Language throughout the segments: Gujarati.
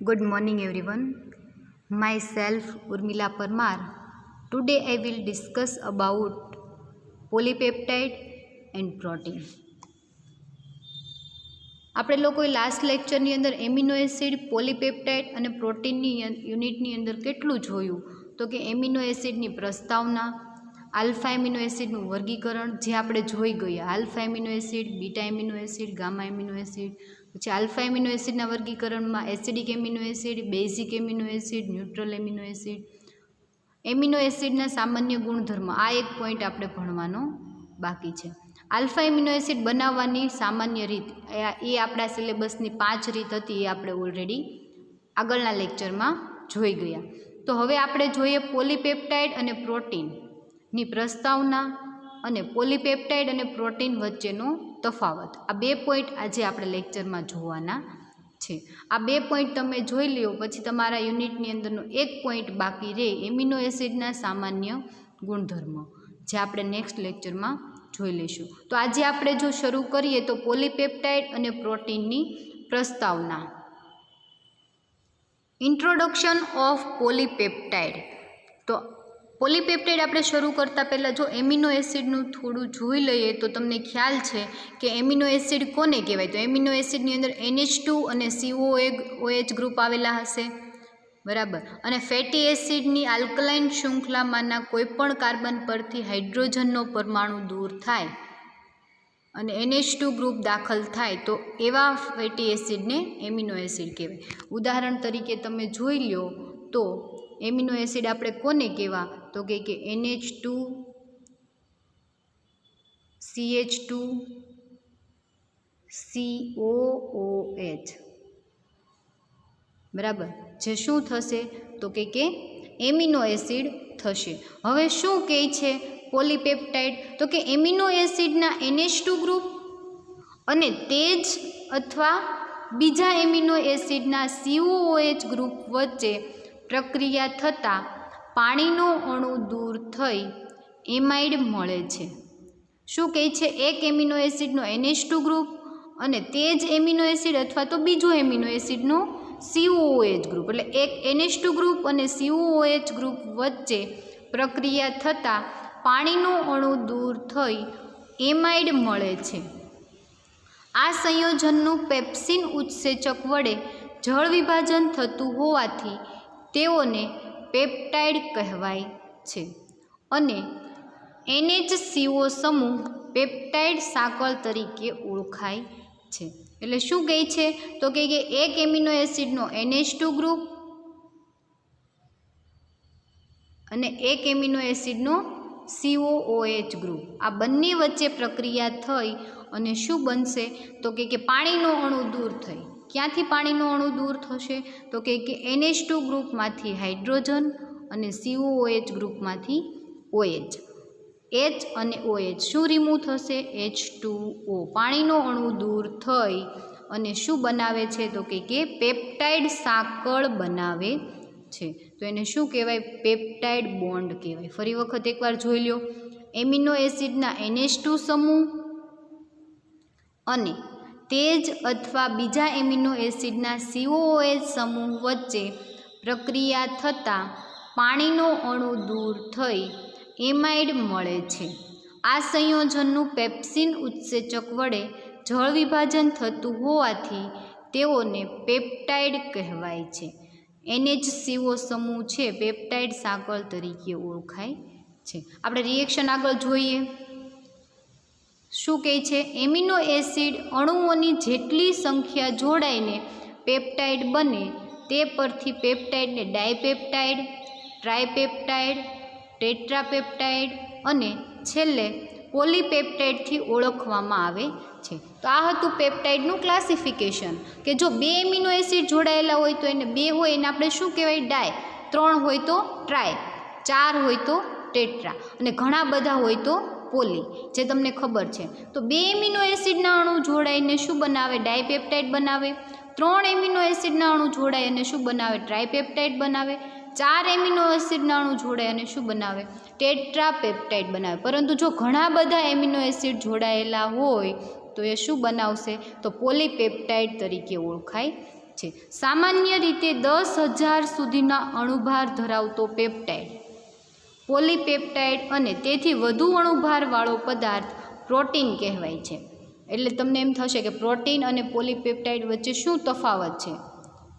Good morning everyone. Myself Urmila Parmar. Today I will discuss about polypeptide and protein. આપણે લોકોએ લાસ્ટ લેક્ચરની અંદર એમિનો એસિડ, પોલીપેપ્ટાઇડ અને પ્રોટીનની યુનિટની અંદર કેટલું જોયું? તો કે એમિનો એસિડની પ્રસ્તાવના, આલ્ફા એમિનો એસિડનું વર્ગીકરણ જે આપણે જોઈ ગયા, alpha amino acid, beta amino acid, gamma amino acid. પછી આલ્ફા એમિનો એસિડના વર્ગીકરણમાં acidic amino acid, basic amino acid, neutral amino acid. Amino એસિડના સામાન્ય ગુણધર્મ, આ એક પોઈન્ટ આપણે ભણવાનો બાકી છે. આલ્ફા એમિનો એસિડ બનાવવાની સામાન્ય રીત, એ આપણા સિલેબસની 5 રીત હતી, એ આપણે ઓલરેડી આગળના લેક્ચરમાં જોઈ ગયા. તો હવે આપણે જોઈએ પોલીપેપ્ટાઇડ અને પ્રોટીનની પ્રસ્તાવના અને પોલીપેપ્ટાઇડ અને પ્રોટીન વચ્ચેનો તફાવત. આ 2 પોઈન્ટ આજે આપણે લેક્ચરમાં જોવાના છે. આ 2 પોઈન્ટ તમે જોઈ લ્યો, પછી તમારા યુનિટની અંદરનો એક પોઈન્ટ બાકી રહે, એમિનો એસિડના સામાન્ય ગુણધર્મ, જે આપણે નેક્સ્ટ લેક્ચરમાં જોઈ લઈશું. તો આજે આપણે જો શરૂ કરીએ તો પોલીપેપ્ટાઇડ અને પ્રોટીનની પ્રસ્તાવના. Introduction of polypeptide. તો પોલીપેપ્ટાઇડ આપણે શરૂ કરતાં પહેલાં જો એમિનો એસિડનું થોડું જોઈ લઈએ તો તમને ખ્યાલ છે કે એમિનો એસિડ કોને કહેવાય. તો એમિનો એસિડની અંદર NH2 અને COOH ગ્રુપ આવેલા હશે, બરાબર. અને ફેટી એસિડની આલ્કલાઇન શૃંખલામાંના કોઈપણ કાર્બન પરથી હાઇડ્રોજનનો પરમાણુ દૂર થાય અને NH2 ગ્રુપ દાખલ થાય તો એવા ફેટી એસિડને એમિનો એસિડ કહેવાય. ઉદાહરણ તરીકે તમે જોઈ લો તો એમિનો એસિડ આપણે કોને કહેવા? તો કે NH2 CH2 COOH, બરાબર. જે શું થશે? તો કે એમિનો એસિડ થશે. હવે શું કહે છે પોલીપેપ્ટાઇડ? તો કે એમિનો એસિડના NH2 ગ્રુપ અને તે જ અથવા બીજા એમિનો એસિડના COOH ગ્રુપ વચ્ચે પ્રક્રિયા થતાં પાણીનો અણુ દૂર થઈ એમાઇડ મળે છે. શું કહે છે? એક એમિનો એસિડનો NH2 ગ્રુપ અને તે જ એમિનો એસિડ અથવા તો બીજો એમિનો એસિડનો COOH ગ્રુપ, એટલે એક NH2 ગ્રુપ અને COOH ગ્રુપ વચ્ચે પ્રક્રિયા થતાં પાણીનો અણુ દૂર થઈ એમાઇડ મળે છે. આ સંયોજનનું પેપ્સિન ઉત્સેચક વડે જળ વિભાજન થતું હોવાથી તેઓને પેપ્ટાઇડ કહેવાય છે. અને NHCO સમૂહ પેપ્ટાઇડ સાંકળ તરીકે ઓળખાય છે. એટલે શું કહે છે? તો કે એક એમિનો એસિડનો NH2 ગ્રુપ અને એક એમિનો એસિડનો COOH ગ્રુપ, આ બંને વચ્ચે પ્રક્રિયા થઈ અને શું બનશે? તો કે પાણીનો અણુ દૂર થઈ. ક્યાંથી પાણીનો અણુ દૂર થશે? તો કે NH2 ગ્રુપમાંથી હાઇડ્રોજન અને COOH ગ્રુપમાંથી OH. H અને OH શું રિમૂવ થશે? H2O. પાણીનો અણુ દૂર થઈ અને શું બનાવે છે? તો કે પેપ્ટાઇડ સાંકળ બનાવે છે. તો એને શું કહેવાય? પેપ્ટાઇડ બોન્ડ કહેવાય. ફરી વખત એકવાર જોઈ લો. એમિનો એસિડના NH2 સમૂહ અને તે જ અથવા બીજા એમિનો એસિડના COOH સમૂહ વચ્ચે પ્રક્રિયા થતાં પાણીનો અણુ દૂર થઈ એમાઇડ મળે છે. આ સંયોજનનું પેપ્સિન ઉત્સેચક વડે જળ વિભાજન થતું હોવાથી તેઓને પેપ્ટાઇડ કહેવાય છે. NHCO સમૂહ છે પેપ્ટાઇડ સાંકળ તરીકે ઓળખાય છે. આપણે રિએક્શન આગળ જોઈએ. શું કહે છે? એમિનો એસિડ અણુઓની જેટલી સંખ્યા જોડાઈને પેપ્ટાઇડ બને તે પરથી પેપ્ટાઇડને ડાયપેપ્ટાઇડ, ટ્રાયપેપ્ટાઇડ, ટેટ્રાપેપ્ટાઇડ અને છેલ્લે પોલીપેપ્ટાઇડથી ઓળખવામાં આવે છે. તો આ હતું પેપ્ટાઇડનું ક્લાસિફિકેશન, કે જો 2 એમિનો એસિડ જોડાયેલા હોય તો એને 2 હોય એને આપણે શું કહેવાય? ડાય. 3 હોય તો ટ્રાય, 4 હોય તો ટેટ્રા અને ઘણા બધા હોય તો પોલી, જે તમને ખબર છે. તો 2 એમિનો એસિડના અણુ જોડાઈને શું બનાવે? ડાયપેપ્ટાઇડ બનાવે. 3 એમિનો એસિડના અણુ જોડાય અને શું બનાવે? ટ્રાયપેપ્ટાઇડ બનાવે. 4 એમિનો એસિડના અણુ જોડે અને શું બનાવે? ટેટ્રાપેપ્ટાઇડ બનાવે. પરંતુ જો ઘણા બધા એમિનો એસિડ જોડાયેલા હોય તો એ શું બનાવશે? તો પોલીપેપ્ટાઇડ તરીકે ઓળખાય છે. સામાન્ય રીતે 10,000 સુધીના અણુભાર ધરાવતો પેપ્ટાઇડ પોલીપેપ્ટાઇડ અને તેથી વધુ અણુભારવાળો પદાર્થ પ્રોટીન કહેવાય છે. એટલે તમને એમ થશે કે પ્રોટીન અને પોલીપેપ્ટાઇડ વચ્ચે શું તફાવત છે,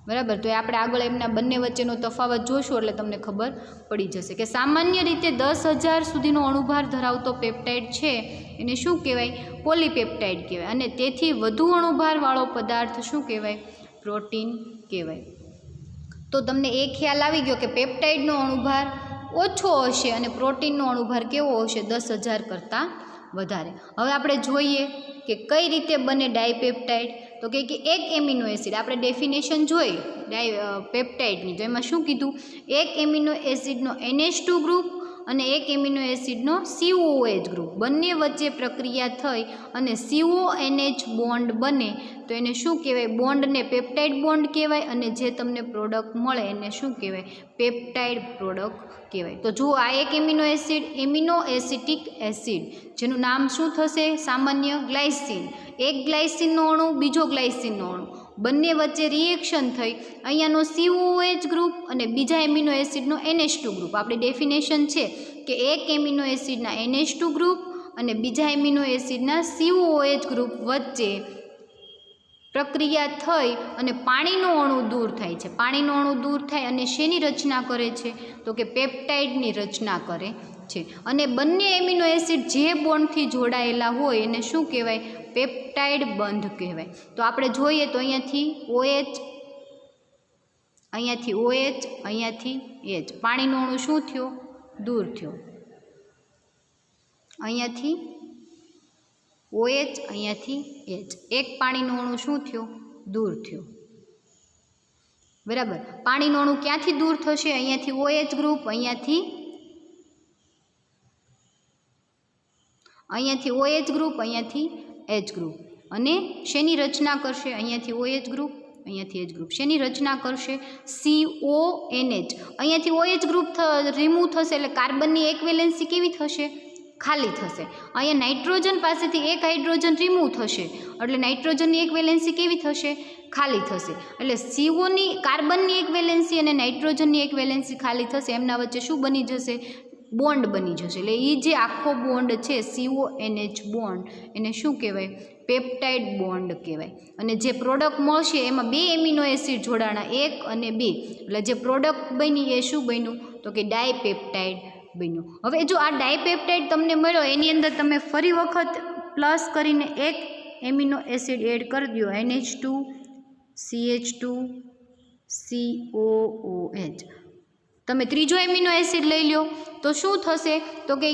બરાબર? તો આપણે આગળ એમના બંને વચ્ચેનો તફાવત જોશું એટલે તમને ખબર પડી જશે કે સામાન્ય રીતે 10,000 સુધીનો અણુભાર ધરાવતો પેપ્ટાઇડ છે એને શું કહેવાય? પોલીપેપ્ટાઇડ કહેવાય. અને તેથી વધુ અણુભારવાળો પદાર્થ શું કહેવાય? પ્રોટીન કહેવાય. તો તમને એ ખ્યાલ આવી ગયો કે પેપ્ટાઇડનો અણુભાર ઓછો હશે અને પ્રોટીનનો અણુભાર કેવો હશે? 10,000 કરતાં વધારે. હવે આપણે જોઈએ કે કઈ રીતે બને ડાયપેપ્ટાઇડ. તો કે એક એમિનો એસિડ, આપણે ડેફિનેશન જોઈ પેપ્ટાઇડની, તો એમાં શું કીધું? એક એમિનો એસિડનો NH2 ગ્રુપ અને એક એમિનો એસિડનો COOH ગ્રુપ બંને વચ્ચે પ્રક્રિયા થઈ અને CONH બોન્ડ બને તો એને શું કહેવાય? બોન્ડને પેપ્ટાઇડ બોન્ડ કહેવાય. અને જે તમને પ્રોડક્ટ મળે એને શું કહેવાય? પેપ્ટાઇડ પ્રોડક્ટ કહેવાય. તો જુઓ, આ એક amino acid amino acetic acid, જેનું નામ શું થશે? સામાન્ય ગ્લાયસિન. એક ગ્લાયસિનનો અણુ, બીજો ગ્લાયસિનનો અણુ, બંને વચ્ચે રિએક્શન થઈ અહીંયાનો COOH ગ્રુપ અને બીજા એમિનો એસિડનો NH2 ગ્રુપ. આપણી ડેફિનેશન છે કે એક એમિનો એસિડના NH2 ગ્રુપ અને બીજા એમિનો એસિડના COOH ગ્રુપ વચ્ચે પ્રક્રિયા થઈ અને પાણીનો અણુ દૂર થાય છે. પાણીનો અણુ દૂર થાય અને શેની રચના કરે છે? તો કે પેપ્ટાઇડની રચના કરે છે. અને બંને એમિનો એસિડ જે બોન્ડથી જોડાયેલા હોય એને શું કહેવાય? પેપ્ટાઇડ બંધ કહેવાય. તો આપણે જોઈએ તો અહીંયાથી OH, અહીંયાથી OH, અહીંયાથી H. પાણીનો અણુ શું થયો? દૂર થયો. અહીંયાથી OH, અહીંયાથી H. એક પાણીનો અણુ શું થયો? દૂર થયો. બરાબર. પાણીનો અણુ ક્યાંથી દૂર થશે? અહીંયાથી OH ગ્રુપ, અહીંયાથી OH ગ્રુપ, અહીંયાથી H ગ્રુપ. અને શેની રચના કરશે? અહીંયાથી OH ગ્રુપ, અહીંયાથી H ગ્રુપ. શેની રચના કરશે? CONH. અહીંયાથી OH ગ્રુપ રિમૂવ થશે એટલે કાર્બનની એક વેલેન્સી કેવી થશે? ખાલી થશે. અહીંયા નાઇટ્રોજન પાસેથી એક હાઇડ્રોજન રિમૂવ થશે એટલે નાઇટ્રોજનની એક વેલેન્સી કેવી થશે? ખાલી થશે. એટલે CO કાર્બનની એક વેલેન્સી અને નાઇટ્રોજનની એક વેલેન્સી ખાલી થશે. એમના વચ્ચે શું બની જશે? બોન્ડ બની જશે. એટલે એ જે આખો બોન્ડ છે CONH બોન્ડ એને શું કહેવાય? પેપ્ટાઇડ બોન્ડ કહેવાય. અને જે પ્રોડક્ટ મળશે એમાં 2 એમિનો એસિડ જોડાણા, 1 અને 2. એટલે જે પ્રોડક્ટ બની એ શું બન્યું? તો કે ડાયપેપ્ટાઇડ બન્યું. હવે જો આ ડાયપેપ્ટાઇડ તમને મળ્યો એની અંદર તમે ફરી વખત પ્લસ કરીને એક એમિનો એસિડ એડ કરી દો, NH2 CH2 COOH. તમે ત્રીજો એમિનો એસિડ લઈ લો તો શું થશે? તો કે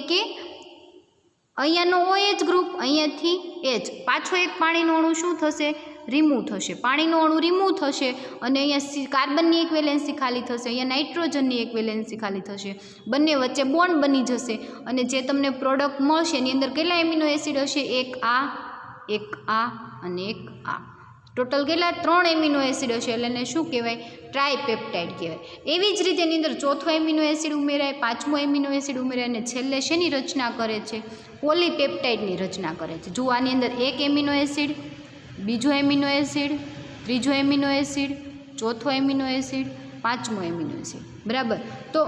અહીંયાનો OH ગ્રુપ, અહીંયાથી H, પાછો એક પાણીનો અણુ શું થશે? રિમૂવ થશે. પાણીનો અણુ રિમૂવ થશે અને અહીંયા કાર્બનની એક વેલેન્સી ખાલી થશે, અહીંયા નાઇટ્રોજનની એક વેલેન્સી ખાલી થશે. બંને વચ્ચે બોન્ડ બની જશે અને જે તમને પ્રોડક્ટ મળશે એની અંદર કેટલા એમિનો એસિડ હશે? એક આ અને એક આ. ટોટલ કેટલા? 3 એમિનો એસિડ હશે એટલે એને શું કહેવાય? ટ્રાયપેપ્ટાઇડ કહેવાય. એવી જ રીતે એની અંદર ચોથો એમિનો એસિડ ઉમેરાય, પાંચમો એમિનો એસિડ ઉમેરાય અને છેલ્લે શેની રચના કરે છે? પોલીપેપ્ટાઇડની રચના કરે છે. જુઓ, આની અંદર એક એમિનો એસિડ, બીજો એમિનો એસિડ, ત્રીજો એમિનો એસિડ, ચોથો એમિનો એસિડ, પાંચમો એમિનો એસિડ. બરાબર. તો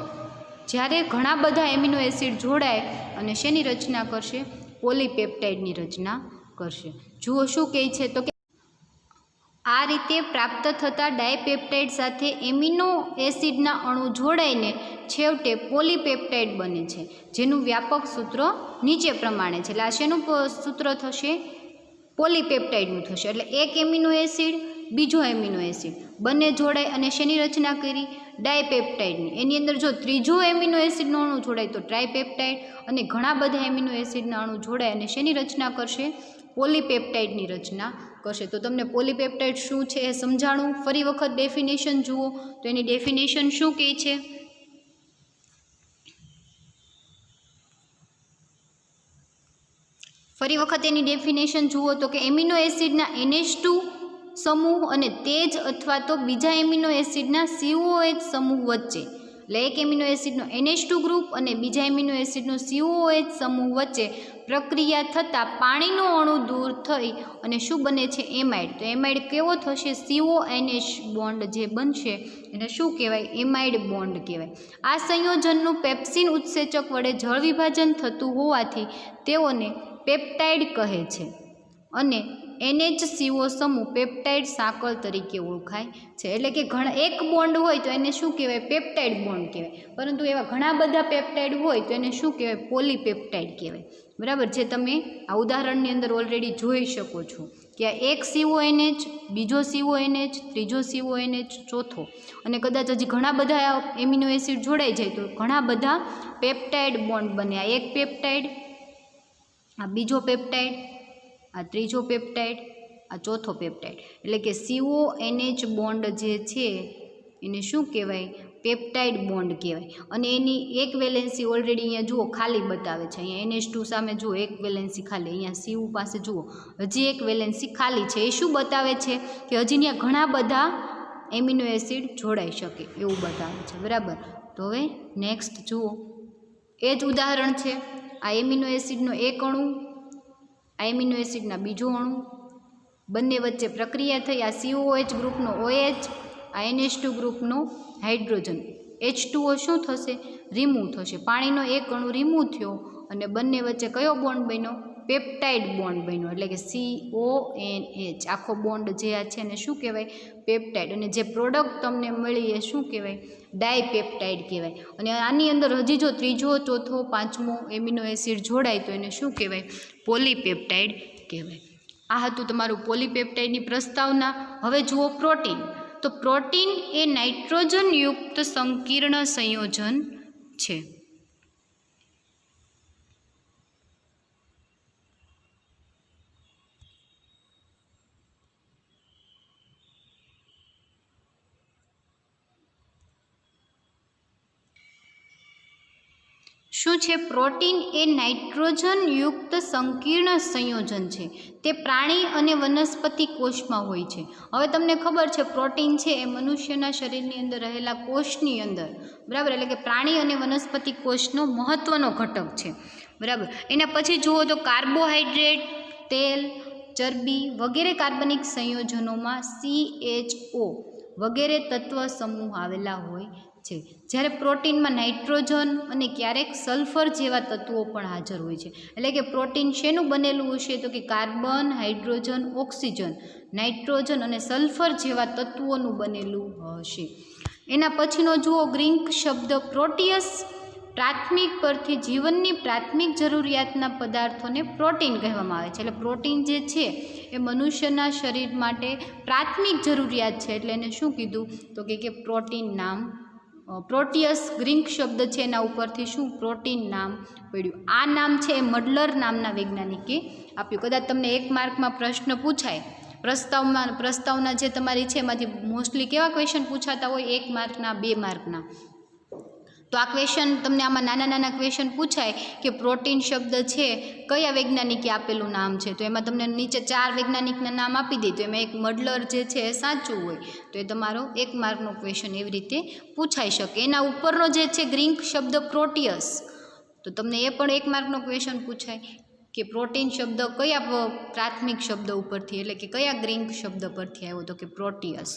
જ્યારે ઘણા બધા એમિનો એસિડ જોડાય અને શેની રચના કરશે? પોલીપેપ્ટાઇડની રચના કરશે. જુઓ શું કહે છે? તો કે આ રીતે પ્રાપ્ત થતા ડાયપેપ્ટાઇડ સાથે એમિનો એસિડના અણુ જોડાઈને છેવટે પોલીપેપ્ટાઇડ બને છે, જેનું વ્યાપક સૂત્ર નીચે પ્રમાણે છે. એટલે આ શેનું સૂત્ર થશે? પોલીપેપ્ટાઇડનું થશે. એટલે એક એમિનો એસિડ, બીજો એમિનો એસિડ બંને જોડાય અને શેની રચના કરી? ડાયપેપ્ટાઇડની. એની અંદર જો ત્રીજો એમિનો એસિડનો અણુ જોડાય તો ટ્રાયપેપ્ટાઇડ અને ઘણા બધા એમિનો એસિડના અણુ જોડાય અને શેની રચના કરશે? પોલીપેપ્ટાઇડની રચના કરશે. તો તમને પોલીપેપ્ટાઇડ શું છે એ સમજાણું. ફરી વખત ડેફિનેશન જુઓ તો એની ડેફિનેશન શું કહે છે? ફરી વખત એની ડેફિનેશન જુઓ તો કે એમિનો એસિડના NH2 સમૂહ અને તે જ અથવા તો બીજા એમિનો એસિડના COH સમૂહ વચ્ચે, એટલે એક એમિનો એસિડનો NH2 ગ્રુપ અને બીજા એમિનો એસિડનો COOH સમૂહ વચ્ચે પ્રક્રિયા થતાં પાણીનો અણુ દૂર થઈ અને શું બને છે? એમાઇડ. તો એમાઇડ કેવો થશે? CONH બોન્ડ જે બનશે એને શું કહેવાય? એમાઇડ બોન્ડ કહેવાય. આ સંયોજનનું પેપ્સિન ઉત્સેચક વડે જળ વિભાજન થતું હોવાથી તેઓને પેપ્ટાઇડ કહે છે અને NHCO સમૂહ પેપ્ટાઇડ સાંકળ તરીકે ઓળખાય છે. એટલે કે એક બોન્ડ હોય તો એને શું કહેવાય? પેપ્ટાઇડ બોન્ડ કહેવાય. પરંતુ એવા ઘણા બધા પેપ્ટાઇડ હોય તો એને શું કહેવાય? પોલીપેપ્ટાઇડ કહેવાય. બરાબર, જે તમે આ ઉદાહરણની અંદર ઓલરેડી જોઈ શકો છો કે આ એક CONH, બીજો CONH, ત્રીજો CONH, ચોથો, અને કદાચ હજી ઘણા બધા એમિનો એસિડ જોડાઈ જાય તો ઘણા બધા પેપ્ટાઇડ બોન્ડ બને. આ એક પેપ્ટાઇડ, આ બીજો પેપ્ટાઇડ, આ ત્રીજો પેપ્ટાઇડ, આ ચોથો પેપ્ટાઇડ. એટલે કે CONH બોન્ડ જે છે એને શું કહેવાય? પેપ્ટાઇડ બોન્ડ કહેવાય. અને એની એક વેલેન્સી ઓલરેડી અહીંયા જુઓ ખાલી બતાવે છે. અહીંયા NH2 સામે જુઓ એક વેલેન્સી ખાલી, અહીંયા CO પાસે જુઓ હજી એક વેલેન્સી ખાલી છે. એ શું બતાવે છે? કે હજી ત્યાં ઘણા બધા એમિનો એસિડ જોડાઈ શકે એવું બતાવે છે. બરાબર, તો હવે નેક્સ્ટ જુઓ, એ જ ઉદાહરણ છે. આ એમિનો એસિડનો એક અણુ, આ એમિનો એસિડના બીજો અણુ, બંને વચ્ચે પ્રક્રિયા થઈ. આ COOH ગ્રુપનો OH, આ NH2 ગ્રુપનો હાઇડ્રોજન, H2O શું થશે? રિમૂવ થશે. પાણીનો એક અણુ રિમૂવ થયો અને બંને વચ્ચે કયો બોન્ડ બન્યો? પેપ્ટાઇડ બોન્ડ બન્યો. એટલે કે CONH આખો બોન્ડ જે આ છે એને શું કહેવાય? પેપ્ટાઇડ. અને જે પ્રોડક્ટ તમને મળી એ શું કહેવાય? ડાયપેપ્ટાઇડ કહેવાય. અને આની અંદર હજી જો ત્રીજો, ચોથો, પાંચમો એમિનો એસિડ જોડાય તો એને શું કહેવાય? પોલીપેપ્ટાઇડ કહેવાય. આ હતું તમારું પોલીપેપ્ટાઇડની પ્રસ્તાવના. હવે જુઓ પ્રોટીન. તો પ્રોટીન એ નાઇટ્રોજનયુક્ત સંકીર્ણ સંયોજન છે. શું છે? પ્રોટીન એ નાઇટ્રોજનયુક્ત સંકીર્ણ સંયોજન છે. તે પ્રાણી અને વનસ્પતિ કોષમાં હોય છે. હવે તમને ખબર છે પ્રોટીન છે એ મનુષ્યના શરીરની અંદર રહેલા કોષની અંદર, બરાબર, એટલે કે પ્રાણી અને વનસ્પતિ કોષનો મહત્ત્વનો ઘટક છે. બરાબર. એના પછી જુઓ તો કાર્બોહાઈડ્રેટ, તેલ, ચરબી વગેરે કાર્બનિક સંયોજનોમાં CHO વગેરે તત્વ સમૂહ આવેલા હોય છે. જ્યારે પ્રોટીનમાં નાઇટ્રોજન અને ક્યારેક સલ્ફર જેવા તત્વો પણ હાજર હોય છે. એટલે કે પ્રોટીન શેનું બનેલું હશે? તો કે કાર્બન, હાઇડ્રોજન, ઓક્સિજન, નાઇટ્રોજન અને સલ્ફર જેવા તત્વોનું બનેલું હશે. એના પછીનો જુઓ ગ્રીક શબ્દ પ્રોટીયસ. પ્રાથમિક પરથી જીવનની પ્રાથમિક જરૂરિયાતના પદાર્થોને પ્રોટીન કહેવામાં આવે છે. એટલે પ્રોટીન જે છે એ મનુષ્યના શરીર માટે પ્રાથમિક જરૂરિયાત છે. એટલે એને શું કીધું? તો કે પ્રોટીન નામ. પ્રોટીયસ ગ્રીક શબ્દ છે એના ઉપરથી શું? પ્રોટીન નામ પડ્યું. આ નામ છે એ મડલર નામના વૈજ્ઞાનિકે આપ્યું. કદાચ તમને એક માર્કમાં પ્રશ્ન પૂછાય, પ્રસ્તાવના જે તમારી છે એમાંથી મોસ્ટલી કેવા ક્વેશ્ચન પૂછાતા હોય? 1 માર્કના, 2 માર્કના. તો આ ક્વેશ્ચન તમને આમાં નાના નાના ક્વેશ્ચન પૂછાય કે પ્રોટીન શબ્દ છે કયા વૈજ્ઞાનિકે આપેલું નામ છે. તો એમાં તમને નીચે 4 વૈજ્ઞાનિકના નામ આપી દે તો એમાં એક મડલર જે છે એ સાચું હોય તો એ તમારો 1 માર્કનો ક્વેશ્ચન એવી રીતે પૂછાઈ શકે. એના ઉપરનો જે છે ગ્રીક શબ્દ પ્રોટીયસ, તો તમને એ પણ 1 માર્કનો ક્વેશ્ચન પૂછાય કે પ્રોટીન શબ્દ કયા પ્રાથમિક શબ્દ ઉપરથી, એટલે કે કયા ગ્રીક શબ્દ પરથી આવ્યો? તો કે પ્રોટીયસ.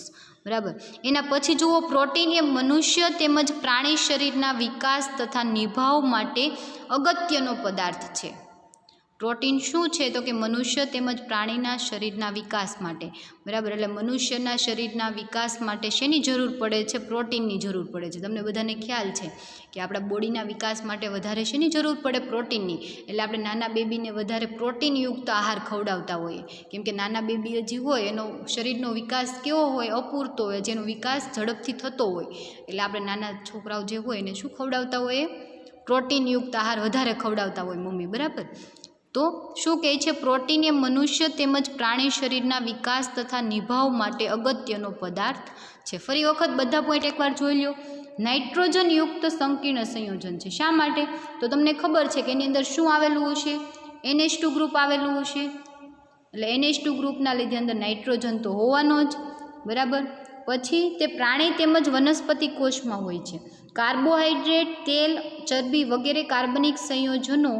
બરાબર. એના પછી જુઓ પ્રોટીન એ મનુષ્ય તેમજ પ્રાણી શરીરના વિકાસ તથા નિભાવ માટે અગત્યનો પદાર્થ છે. પ્રોટીન શું છે? તો કે મનુષ્ય તેમજ પ્રાણીના શરીરના વિકાસ માટે. બરાબર. એટલે મનુષ્યના શરીરના વિકાસ માટે શેની જરૂર પડે છે? પ્રોટીનની જરૂર પડે છે. તમને બધાને ખ્યાલ છે કે આપણા બોડીના વિકાસ માટે વધારે શેની જરૂર પડે? પ્રોટીનની. એટલે આપણે નાના બેબીને વધારે પ્રોટીનયુક્ત આહાર ખવડાવતા હોઈએ, કેમ કે નાના બેબી હજી હોય એનો શરીરનો વિકાસ કેવો હોય? અપૂરતો હોય, જેનો વિકાસ ઝડપથી થતો હોય. એટલે આપણે નાના છોકરાઓ જે હોય એને શું ખવડાવતા હોઈએ? પ્રોટીનયુક્ત આહાર વધારે ખવડાવતા હોય મમ્મી. બરાબર. તો શું કહે છે? પ્રોટીન એ મનુષ્ય તેમજ પ્રાણી શરીરના વિકાસ તથા નિભાવ માટે અગત્યનો પદાર્થ છે. ફરી વખત બધા પોઈન્ટ એકવાર જોઈ લો. નાઇટ્રોજનયુક્ત સંકીર્ણ સંયોજન છે. શા માટે? તો તમને ખબર છે કે એની અંદર શું આવેલું હશે? NH2 ગ્રુપ આવેલું હશે. એટલે NH2 ગ્રુપના લીધે અંદર નાઇટ્રોજન તો હોવાનો જ. બરાબર. પછી તે પ્રાણી તેમજ વનસ્પતિ કોષમાં હોય છે. કાર્બોહાઈડ્રેટ, તેલ, ચરબી વગેરે કાર્બનિક સંયોજનો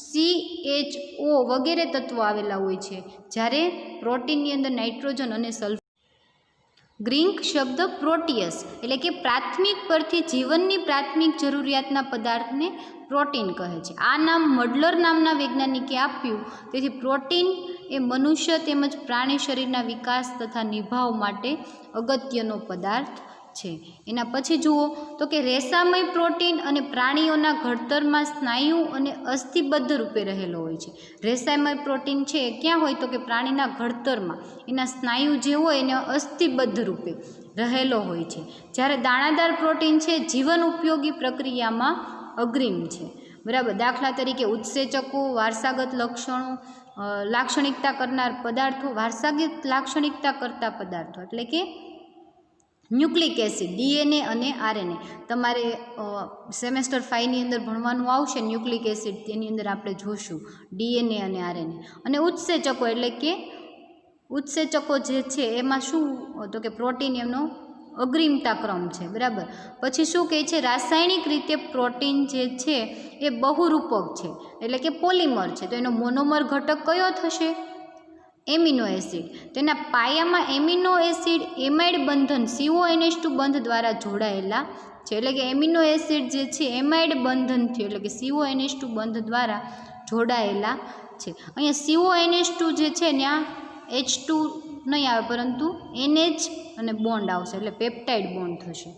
CHO વગેરે તત્વો આવેલા હોય છે, જ્યારે પ્રોટીનની અંદર નાઇટ્રોજન અને સલ્ફર. ગ્રીક શબ્દ પ્રોટીયસ એટલે કે પ્રાથમિક પરથી જીવનની પ્રાથમિક જરૂરિયાતના પદાર્થને પ્રોટીન કહે છે. આ નામ મડલર નામના વૈજ્ઞાનિકે આપ્યું. તેથી પ્રોટીન એ મનુષ્ય તેમજ પ્રાણી શરીરના વિકાસ તથા નિભાવ માટે અગત્યનો પદાર્થ છે. એના પછી જુઓ તો કે રેસામય પ્રોટીન અને પ્રાણીઓના ઘડતરમાં સ્નાયુ અને અસ્થિબદ્ધ રૂપે રહેલો હોય છે. રેસામય પ્રોટીન છે એ ક્યાં હોય તો કે પ્રાણીના ઘડતરમાં એના સ્નાયુ જે હોય એને અસ્થિબદ્ધ રૂપે રહેલો હોય છે, જ્યારે દાણાદાર પ્રોટીન છે જીવન ઉપયોગી પ્રક્રિયામાં અગ્રીમ છે. બરાબર. દાખલા તરીકે ઉત્સેચકો, વારસાગત લક્ષણો લાક્ષણિકતા કરનાર પદાર્થો, વારસાગત લાક્ષણિકતા કરતા પદાર્થો એટલે કે ન્યુક્લિક એસિડ, DNA અને RNA. તમારે સેમેસ્ટર 5ની અંદર ભણવાનું આવશે ન્યુક્લિક એસિડ, તેની અંદર આપણે જોશું DNA અને RNA. અને ઉત્સેચકો એટલે કે ઉત્સેચકો જે છે એમાં શું તો કે પ્રોટીન એમનો અગ્રીમતા ક્રમ છે. બરાબર. પછી શું કહે છે, રાસાયણિક રીતે પ્રોટીન જે છે એ બહુરૂપક છે એટલે કે પોલિમર છે. તો એનો મોનોમર ઘટક કયો થશે? Amino acid. તેના પાયામાં એમિનો એસિડ એમાઇડ બંધન CONH2 બંધ દ્વારા જોડાયેલા છે. એટલે કે એમિનો એસિડ જે છે એમાઇડ બંધનથી એટલે કે CONH2 બંધ દ્વારા જોડાયેલા છે. અહીંયા CONH2 જે છે ત્યાં H2 નહીં આવે પરંતુ NH અને બોન્ડ આવશે એટલે પેપ્ટાઇડ બોન્ડ થશે.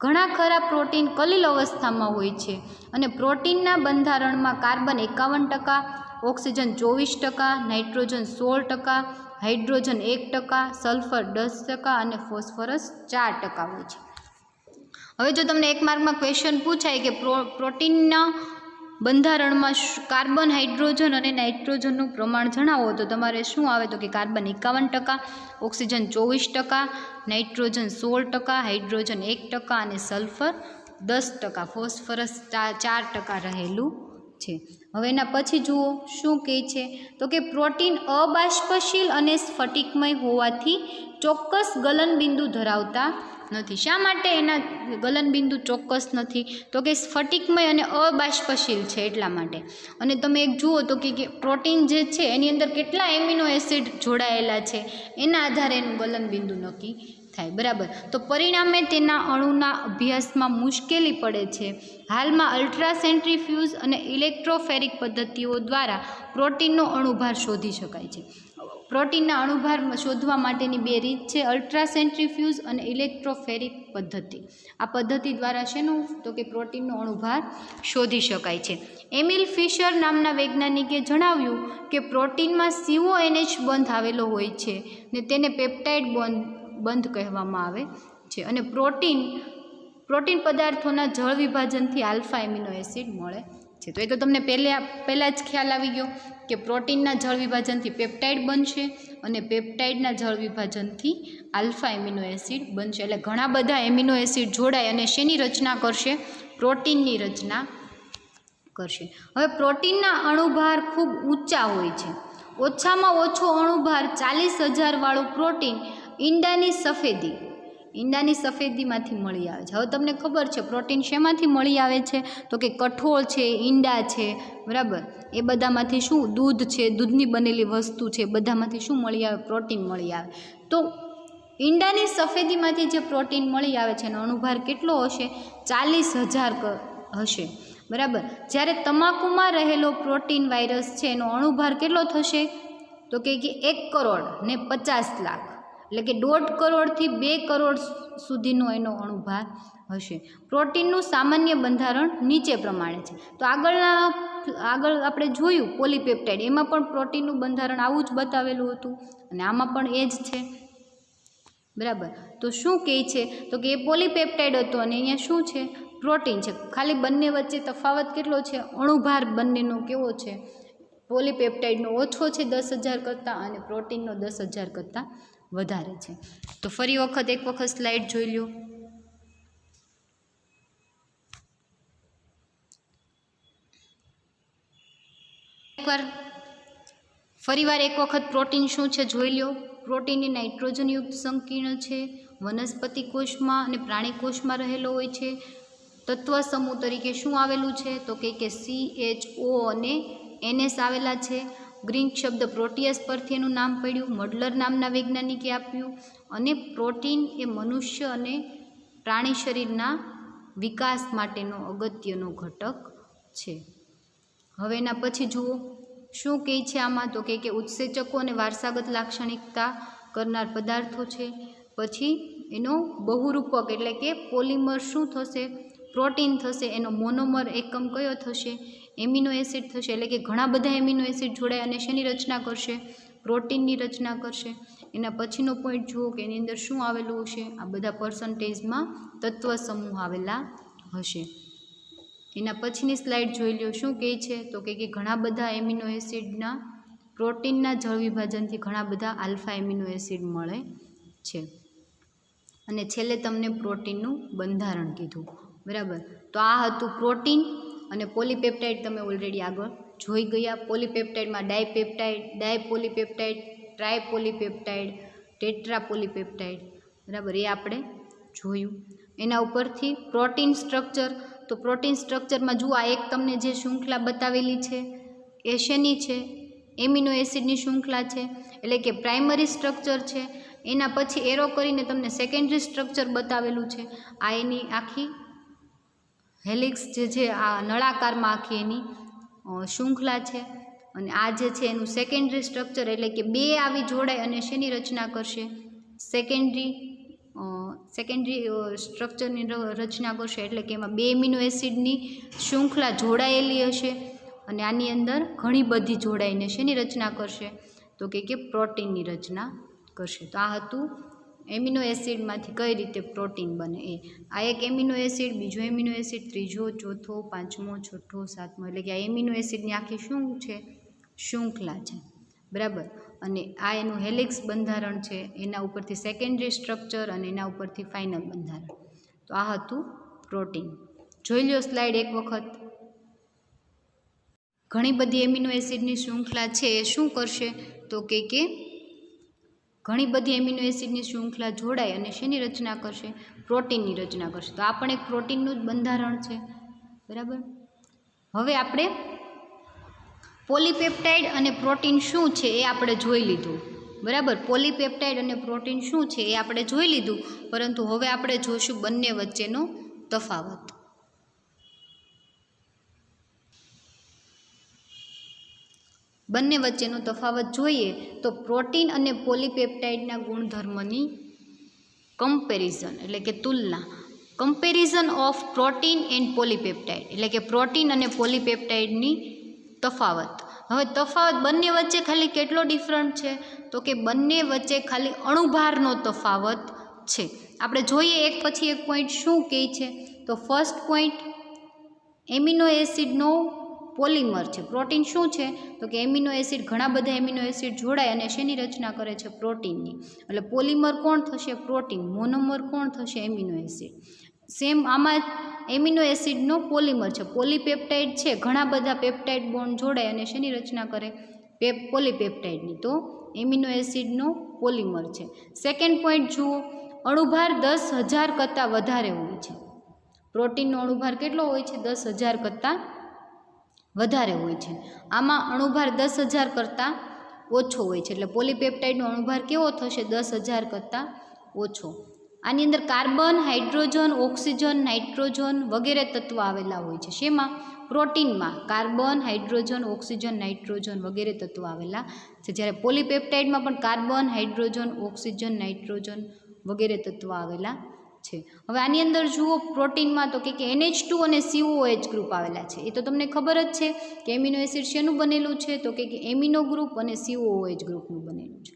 ઘણા ખરા પ્રોટીન કલીલ અવસ્થામાં હોય છે અને પ્રોટીનના બંધારણમાં carbon 51%, oxygen 24%, nitrogen 16%, hydrogen 1%, sulphur 10% અને ફોસ્ફરસ 4% હોય છે. હવે જો તમને એક માર્કમાં ક્વેશ્ચન પૂછાય કે પ્રોટીનના બંધારણમાં કાર્બન, હાઇડ્રોજન અને નાઇટ્રોજનનું પ્રમાણ જણાવો તો તમારે શું આવે તો કે કાર્બન 51%, ઓક્સિજન 24%, નાઇટ્રોજન 16%, હાઇડ્રોજન 1% અને સલ્ફર 10%, ફોસ્ફરસ 4% રહેલું છે. હવે એના પછી જુઓ શું કહે છે તો કે પ્રોટીન અબાષ્પશીલ અને સ્ફટિકમય હોવાથી ચોક્કસ ગલનબિંદુ ધરાવતા નથી. શા માટે એના ગલનબિંદુ ચોક્કસ નથી તો કે સ્ફટિકમય અને અબાષ્પશીલ છે એટલા માટે. અને તમે એક જુઓ તો કે પ્રોટીન જે છે એની અંદર કેટલા એમિનો એસિડ જોડાયેલા છે એના આધારે એનું ગલનબિંદુ નક્કી થાય. બરાબર. તો પરિણામે તેના અણુના અભ્યાસમાં મુશ્કેલી પડે છે. હાલમાં અલ્ટ્રાસેન્ટ્રીફ્યુઝ અને ઇલેક્ટ્રોફેરિક પદ્ધતિઓ દ્વારા પ્રોટીનનો અણુભાર શોધી શકાય છે. પ્રોટીનના અણુભાર શોધવા માટેની બે રીત છે, અલ્ટ્રાસેન્ટ્રીફ્યુઝ અને ઇલેક્ટ્રોફેરિક પદ્ધતિ. આ પદ્ધતિ દ્વારા શેનું તો કે પ્રોટીનનો અણુભાર શોધી શકાય છે. એમિલ ફિશર નામના વૈજ્ઞાનિકે જણાવ્યું કે પ્રોટીનમાં CONH બંધ આવેલો હોય છે ને તેને પેપ્ટાઇડ બંધ કહેવામાં આવે છે. અને પ્રોટીન પદાર્થોના જળ વિભાજનથી આલ્ફા એમિનો એસિડ મળે છે. તો એ તો તમને પહેલાં જ ખ્યાલ આવી ગયો કે પ્રોટીનના જળ વિભાજનથી પેપ્ટાઇડ બનશે અને પેપ્ટાઇડના જળ વિભાજનથી આલ્ફા એમિનો એસિડ બનશે. એટલે ઘણા બધા એમિનો એસિડ જોડાય અને શેની રચના કરશે? પ્રોટીનની રચના કરશે. હવે પ્રોટીનના અણુભાર ખૂબ ઊંચા હોય છે. ઓછામાં ઓછો અણુભાર 40,000 વાળું પ્રોટીન ઈંડાની સફેદીમાંથી મળી આવે છે. હવે તમને ખબર છે પ્રોટીન શેમાંથી મળી આવે છે તો કે કઠોળ છે, ઈંડા છે, બરાબર, એ બધામાંથી શું દૂધ છે, દૂધની બનેલી વસ્તુ છે, બધામાંથી શું મળી આવે? પ્રોટીન મળી આવે. તો ઈંડાની સફેદીમાંથી જે પ્રોટીન મળી આવે છે એનો અણુભાર કેટલો હશે? 40,000 હશે. બરાબર. જ્યારે તમાકુમાં રહેલો પ્રોટીન વાયરસ છે એનો અણુભાર કેટલો થશે તો કે 1 કરોડ ને 50 લાખ એટલે કે 1.5 કરોડથી 2 કરોડ સુધીનો એનો અણુભાર હશે. પ્રોટીનનું સામાન્ય બંધારણ નીચે પ્રમાણે છે. તો આગળ આપણે જોયું પોલીપેપ્ટાઇડ, એમાં પણ પ્રોટીનનું બંધારણ આવું જ બતાવેલું હતું અને આમાં પણ એ જ છે. બરાબર. તો શું કહે છે તો કે એ પોલીપેપ્ટાઇડ હતો અને અહીંયા શું છે? પ્રોટીન છે. ખાલી બંને વચ્ચે તફાવત કેટલો છે? અણુભાર બંનેનો કેવો છે? પોલીપેપ્ટાઇડનો ઓછો છે 10,000 કરતાં અને પ્રોટીનનો 10,000 કરતાં વધારે છે. તો ફરી એક વખત સ્લાઇડ જોઈ લો. ફરીવાર એક વખત પ્રોટીન શું છે જોઈ લો. પ્રોટીન એ નાઇટ્રોજનયુક્ત સંકીર્ણ છે. વનસ્પતિ કોષમાં અને પ્રાણી કોષમાં રહેલો હોય છે. તત્વ સમૂહ તરીકે શું આવેલું છે તો કે CHO અને NS આવેલા છે. ગ્રીક શબ્દ પ્રોટીયસ પરથી એનું નામ પડ્યું, મડલર નામના વૈજ્ઞાનિકે આપ્યું. અને પ્રોટીન એ મનુષ્ય અને પ્રાણી શરીરના વિકાસ માટેનો અગત્યનો ઘટક છે. હવે એના પછી જુઓ શું કહે છે આમાં તો કે ઉત્સેચકો અને વારસાગત લાક્ષણિકતા કરનાર પદાર્થો છે. પછી એનો બહુરૂપક એટલે કે પોલિમર શું થશે, પ્રોટીન થશે. એનો મોનોમર એકમ કયો થશે, એમિનો એસિડ થશે. એટલે કે ઘણા બધા એમિનો એસિડ જોડાય અને શેની રચના કરશે, પ્રોટીનની રચના કરશે. એના પછીનો પોઈન્ટ જુઓ કે એની અંદર શું આવેલું હશે, આ બધા પર્સન્ટેજમાં તત્વ સમૂહ આવેલા હશે. એના પછીની સ્લાઇડ જોઈ લો શું કહે છે તો કે ઘણા બધા એમિનો એસિડના પ્રોટીનના જળ વિભાજનથી ઘણા બધા આલ્ફા એમિનો એસિડ મળે છે. અને છેલ્લે તમને પ્રોટીનનું બંધારણ કીધું, બરાબર. તો આ હતું પ્રોટીન. અને પોલીપેપ્ટાઇડ તમે ઓલરેડી આગળ જોઈ ગયા. પોલીપેપ્ટાઇડમાં ડાયપેપ્ટાઇડ, ડાયપોલીપેપ્ટાઇડ, ટ્રાયપોલીપેપ્ટાઇડ, ટેટ્રાપોલીપેપ્ટાઇડ, બરાબર, એ આપણે જોયું. એના ઉપરથી પ્રોટીન સ્ટ્રક્ચર, તો પ્રોટીન સ્ટ્રક્ચરમાં જુઓ આ એક તમને જે શૃંખલા બતાવેલી છે એ શેની છે, એમિનો એસિડની શૃંખલા છે. એટલે કે પ્રાઇમરી સ્ટ્રક્ચર છે. એના પછી એરો કરીને તમને સેકન્ડરી સ્ટ્રક્ચર બતાવેલું છે. આ એની આખી હેલિક્સ જે છે, આ નળાકારમાં આખી એની શૃંખલા છે. અને આ જે છે એનું સેકન્ડરી સ્ટ્રક્ચર એટલે કે બે આવી જોડાય અને શેની રચના કરશે, સેકન્ડરી સ્ટ્રક્ચરની રચના કરશે. એટલે કે એમાં બે એમિનો એસિડની શૃંખલા જોડાયેલી હશે અને આની અંદર ઘણી બધી જોડાઈને શેની રચના કરશે તો કે પ્રોટીનની રચના કરશે. તો આ હતું એમિનો એસિડમાંથી કઈ રીતે પ્રોટીન બને એ. આ એક એમિનો એસિડ, બીજો એમિનો એસિડ, ત્રીજો, ચોથો, પાંચમો, છઠ્ઠો, સાતમો. એટલે કે આ એમિનો એસિડની આખી શું છે, શૃંખલા છે, બરાબર. અને આ એનું હેલિક્સ બંધારણ છે. એના ઉપરથી સેકન્ડરી સ્ટ્રક્ચર અને એના ઉપરથી ફાઇનલ બંધારણ. તો આ હતું પ્રોટીન. જોઈ લો સ્લાઇડ એક વખત. ઘણી બધી એમિનો એસિડની શૃંખલા છે એ શું કરશે તો કે ઘણી બધી એમિનો એસિડની શૃંખલા જોડાય અને શેની રચના કરશે, પ્રોટીનની રચના કરશે. તો આ પણ એક પ્રોટીનનું જ બંધારણ છે, બરાબર. હવે આપણે પોલીપેપ્ટાઇડ અને પ્રોટીન શું છે એ આપણે જોઈ લીધું, બરાબર. પોલીપેપ્ટાઇડ અને પ્રોટીન શું છે એ આપણે જોઈ લીધું. પરંતુ હવે આપણે જોઈશું બંને વચ્ચેનો તફાવત. બંને વચ્ચેનો તફાવત જોઈએ તો પ્રોટીન અને પોલીપેપ્ટાઇડના ગુણધર્મની કમ્પેરિઝન એટલે કે તુલના. Comparison of protein and polypeptide એટલે કે પ્રોટીન અને પોલીપેપ્ટાઇડની તફાવત. હવે તફાવત બંને વચ્ચે ખાલી કેટલો ડિફરન્ટ છે તો કે બંને વચ્ચે ખાલી અણુભારનો તફાવત છે. આપણે જોઈએ એક પછી એક પોઈન્ટ શું કહે છે. તો ફર્સ્ટ પોઈન્ટ, એમિનો એસિડનો પોલિમર છે. પ્રોટીન શું છે તો કે એમિનો એસિડ, ઘણા બધા એમિનો એસિડ જોડાય અને શેની રચના કરે છે, પ્રોટીનની. એટલે પોલિમર કોણ થશે, પ્રોટીન. મોનોમર કોણ થશે, એમિનો એસિડ. સેમ આમાં એમિનો એસિડનો પોલિમર છે. પોલીપેપ્ટાઇડ છે, ઘણા બધા પેપ્ટાઇડ બોન્ડ જોડાય અને શેની રચના કરે, પોલીપેપ્ટાઇડની. તો એમિનો એસિડનો પોલિમર છે. સેકન્ડ પોઈન્ટ જુઓ, અણુભાર 10,000 કરતાં વધારે હોય છે. પ્રોટીનનો અણુભાર કેટલો હોય છે, 10,000 કરતાં વધારે હોય છે. આમાં અણુભાર 10,000 કરતાં ઓછો હોય છે. એટલે પોલીપેપ્ટાઇડનો અણુભાર કેવો થશે, 10,000 કરતાં ઓછો. આની અંદર કાર્બન, હાઇડ્રોજન, ઓક્સિજન, નાઇટ્રોજન વગેરે તત્વો આવેલા હોય છે. શેમાં, પ્રોટીનમાં કાર્બન, હાઇડ્રોજન, ઓક્સિજન, નાઇટ્રોજન વગેરે તત્વો આવેલા છે. જ્યારે પોલીપેપ્ટાઇડમાં પણ કાર્બન, હાઇડ્રોજન, ઓક્સિજન, નાઇટ્રોજન વગેરે તત્વો આવેલા છે. હવે આની અંદર જુઓ પ્રોટીનમાં તો કે NH2 અને COOH ગ્રુપ આવેલા છે. એ તો તમને ખબર જ છે કે એમિનો એસિડ શેનું બનેલું છે તો કે એમિનો ગ્રુપ અને COOH ગ્રુપનું બનેલું છે.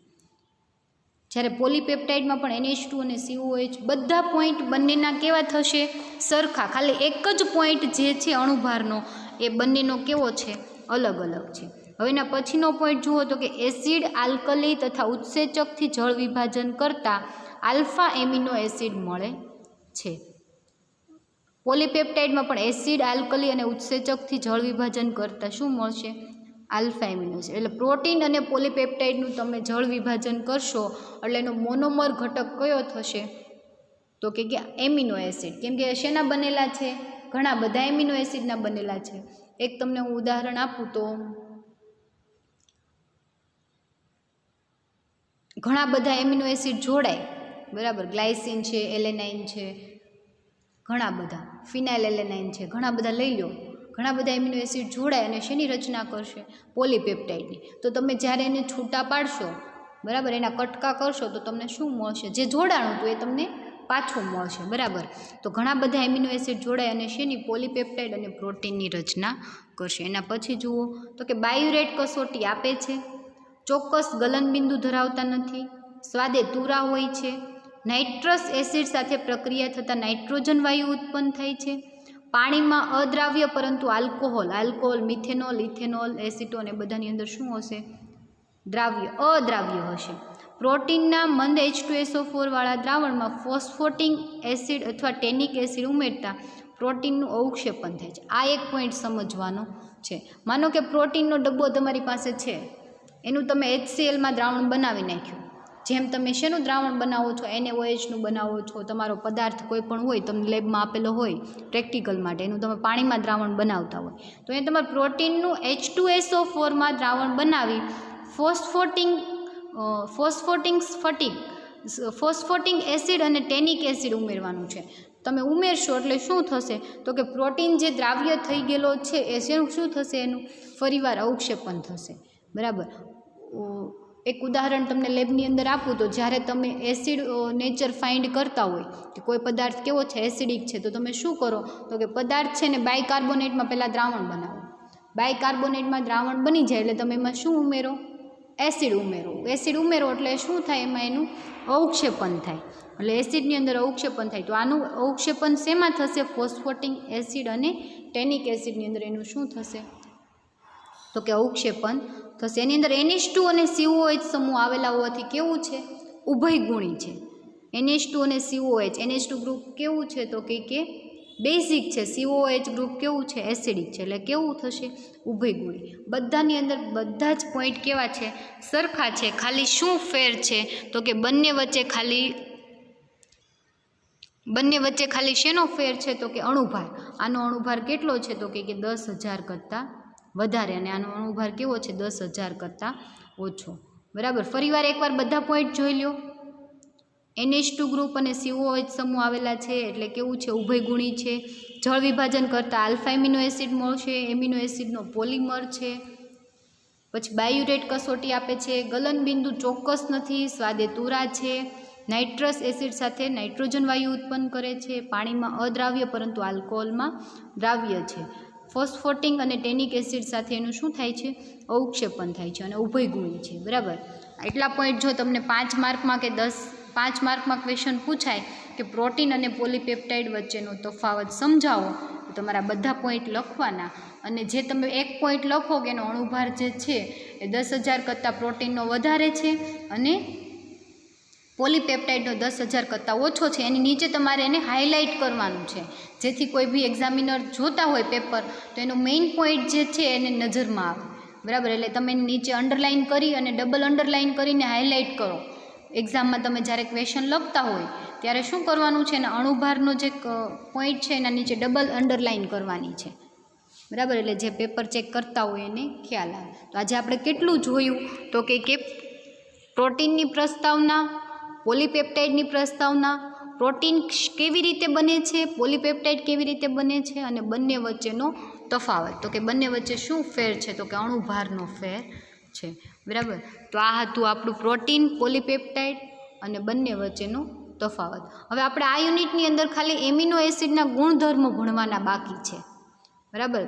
જ્યારે પોલીપેપ્ટાઇડમાં પણ NH2 અને COOH બધા પોઈન્ટ બંનેના કેવા થશે, સરખા. ખાલી એક જ પોઈન્ટ જે છે અણુભારનો એ બંનેનો કેવો છે, અલગ અલગ છે. હવે એના પછીનો પોઈન્ટ જુઓ તો કે એસિડ, આલ્કલી તથા ઉત્સેચકથી જળ વિભાજન કરતાં આલ્ફા એમિનો એસિડ મળે છે. પોલીપેપ્ટાઇડમાં પણ એસિડ, આલ્કલી અને ઉત્સેચકથી જળ વિભાજન કરતાં શું મળશે, આલ્ફા એમિનો એસિડ. એટલે પ્રોટીન અને પોલીપેપ્ટાઇડનું તમે જળ વિભાજન કરશો એટલે એનો મોનોમર ઘટક કયો થશે તો કે એમિનો એસિડ. કેમ કે શેના બનેલા છે, ઘણા બધા એમિનો એસિડના બનેલા છે. એક તમને હું ઉદાહરણ આપું તો ઘણા બધા એમિનો એસિડ જોડાય, બરાબર, ગ્લાયસિન છે, એલેનાઇન છે, ઘણા બધા ફિનાઇલ એલેનાઇન છે, ઘણા બધા લઈ લો. ઘણા બધા એમિનો એસિડ જોડાય અને શેની રચના કરશે? પોલીપેપ્ટાઇડની. તો તમે જ્યારે એને છૂટા પાડશો, બરાબર, એના કટકા કરશો તો તમને શું મળશે? જે જોડાણું હતું એ તમને પાછું મળશે, બરાબર. તો ઘણા બધા એમિનો એસિડ જોડાય અને શેની? પોલીપેપ્ટાઇડ અને પ્રોટીનની રચના કરશે. એના પછી જુઓ તો કે બાયુરેટ કસોટી આપે છે, ચોક્કસ ગલનબિંદુ ધરાવતા નથી, સ્વાદે તુરા હોય છે, નાઇટ્રસ એસિડ સાથે પ્રક્રિયા થતાં નાઇટ્રોજન વાયુ ઉત્પન્ન થાય છે, પાણીમાં અદ્રાવ્ય પરંતુ આલ્કોહોલ, મિથેનોલ, ઇથેનોલ, એસિટોન એ બધાની અંદર શું હશે? અદ્રાવ્ય હશે. પ્રોટીનના મંદ H2SO4 વાળા દ્રાવણમાં ફોસ્ફોટિક એસિડ અથવા ટેનિક એસિડ ઉમેરતા પ્રોટીનનું અવક્ષેપણ થાય છે. આ એક પોઈન્ટ સમજવાનો છે. માનો કે પ્રોટીનનો ડબ્બો તમારી પાસે છે, એનું તમે HClમાં દ્રાવણ બનાવી નાખ્યું. જેમ તમે શેનું દ્રાવણ બનાવો છો? NaOHનું બનાવો છો. તમારો પદાર્થ કોઈ પણ હોય, તમને લેબમાં આપેલો હોય પ્રેક્ટિકલ માટે, એનું તમે પાણીમાં દ્રાવણ બનાવતા હોય, તો એ તમારે પ્રોટીનનું H2SO4માં દ્રાવણ બનાવી ફોસ્ફોટિક એસિડ અને ટેનિક એસિડ ઉમેરવાનું છે. તમે ઉમેરશો એટલે શું થશે? તો કે પ્રોટીન જે દ્રાવ્ય થઈ ગયેલો છે એ શું થશે? એનું ફરીવાર અવક્ષેપણ થશે, બરાબર. એક ઉદાહરણ તમને લેબની અંદર આપું તો જ્યારે તમે એસિડ નેચર ફાઇન્ડ કરતા હોય કે કોઈ પદાર્થ કેવો છે? એસિડિક છે. તો તમે શું કરો? તો કે પદાર્થ છે ને બાયકાર્બોનેટમાં પહેલાં દ્રાવણ બનાવો. બાયકાર્બોનેટમાં દ્રાવણ બની જાય એટલે તમે એમાં શું ઉમેરો? એસિડ ઉમેરો. એસિડ ઉમેરો એટલે શું થાય? એમાં એનું અવક્ષેપણ થાય. એટલે એસિડની અંદર અવક્ષેપણ થાય. તો આનું અવક્ષેપણ શેમાં થશે? ફોસ્ફોટિક એસિડ અને ટેનિક એસિડની અંદર એનું શું થશે? તો કે અવક્ષેપણ થશે. એની અંદર NH2 અને COH સમૂહ આવેલા હોવાથી કેવું છે? ઉભયગુણી છે. NH2 અને COH. NH2 ગ્રુપ કેવું છે? તો કે બેઝિક છે. COH ગ્રુપ કેવું છે? એસિડિક છે. એટલે કેવું થશે? ઉભયગુણી. બધાની અંદર બધા જ પોઈન્ટ કેવા છે? સરખા છે. ખાલી શું ફેર છે? તો કે બંને વચ્ચે ખાલી શેનો ફેર છે? તો કે અણુભાર. આનો અણુભાર કેટલો છે? તો કે 10,000 કરતાં વધારે, અને આનો અણુભાર કેવો છે? 10,000 કરતાં ઓછો, બરાબર. ફરીવાર એકવાર બધા પોઈન્ટ જોઈ લો. NH2 ગ્રુપ અને COH સમૂહ આવેલા છે એટલે કેવું છે? ઉભયગુણી છે. જળ વિભાજન કરતાં આલ્ફા એમિનો એસિડ મળશે. એમિનો એસિડનો પોલિમર છે. પછી બાયુરેટ કસોટી આપે છે, ગલનબિંદુ ચોક્કસ નથી, સ્વાદે તુરા છે, નાઇટ્રસ એસિડ સાથે નાઇટ્રોજન વાયુ ઉત્પન્ન કરે છે, પાણીમાં અદ્રાવ્ય પરંતુ આલ્કોહોલમાં દ્રાવ્ય છે, ફોસ્ફોટિક અને ટેનિક એસિડ સાથે એનું શું થાય છે? અવક્ષેપણ થાય છે અને ઉભયગુણી છે, બરાબર. એટલા પોઈન્ટ જો તમને 5 માર્કમાં કે 5 માર્કમાં ક્વેશ્ચન પૂછાય કે પ્રોટીન અને પોલીપેપ્ટાઇડ વચ્ચેનો તફાવત સમજાવો, તો તમારા બધા પોઈન્ટ લખવાના. અને જે તમે એક પોઈન્ટ લખો કે એનો અણુભાર જે છે એ 10,000 કરતાં પ્રોટીનનો વધારે છે અને પોલીપેપ્ટાઇડનો 10,000 કરતાં ઓછો છે, એની નીચે તમારે એને હાઇલાઇટ કરવાનું છે, જેથી કોઈ બી એક્ઝામિનર જોતા હોય પેપર તો એનો મેઇન પોઈન્ટ જે છે એને નજરમાં આવે, બરાબર. એટલે તમે નીચે અંડરલાઇન કરી અને ડબલ અંડરલાઇન કરીને હાઇલાઇટ કરો. એક્ઝામમાં તમે જ્યારે ક્વેશ્ચન લખતા હોય ત્યારે શું કરવાનું છે? એના અણુભારનો જે પોઈન્ટ છે એના નીચે ડબલ અંડરલાઇન કરવાની છે, બરાબર. એટલે જે પેપર ચેક કરતા હોય એને ખ્યાલ આવે. તો આજે આપણે કેટલું જોયું? તો કે પ્રોટીનની પ્રસ્તાવના, પોલીપેપ્ટાઇડની પ્રસ્તાવના, પ્રોટીન કેવી રીતે બને છે, પોલીપેપ્ટાઇડ કેવી રીતે બને છે અને બંને વચ્ચેનો તફાવત. તો કે બંને વચ્ચે શું ફેર છે? તો કે અણુભારનો ફેર છે, બરાબર. તો આ હતું આપણું પ્રોટીન, પોલીપેપ્ટાઇડ અને બંને વચ્ચેનો તફાવત. હવે આપણે આ યુનિટની અંદર ખાલી એમિનો એસિડના ગુણધર્મો ભણવાના બાકી છે, બરાબર.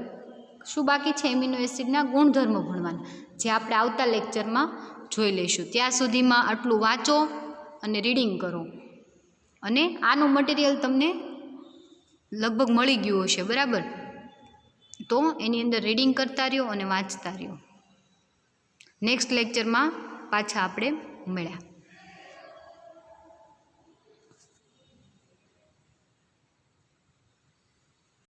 શું બાકી છે? એમિનો એસિડના ગુણધર્મો ભણવાના, જે આપણે આવતા લેક્ચરમાં જોઈ લઈશું. ત્યાં સુધીમાં આટલું વાંચો અને રીડિંગ કરો. અને આનું મટીરિયલ તમને લગભગ મળી ગયું હશે, બરાબર. તો એની અંદર રીડિંગ કરતા રહ્યો અને વાંચતા રહ્યો. નેક્સ્ટ લેક્ચરમાં પાછા આપણે મળ્યા.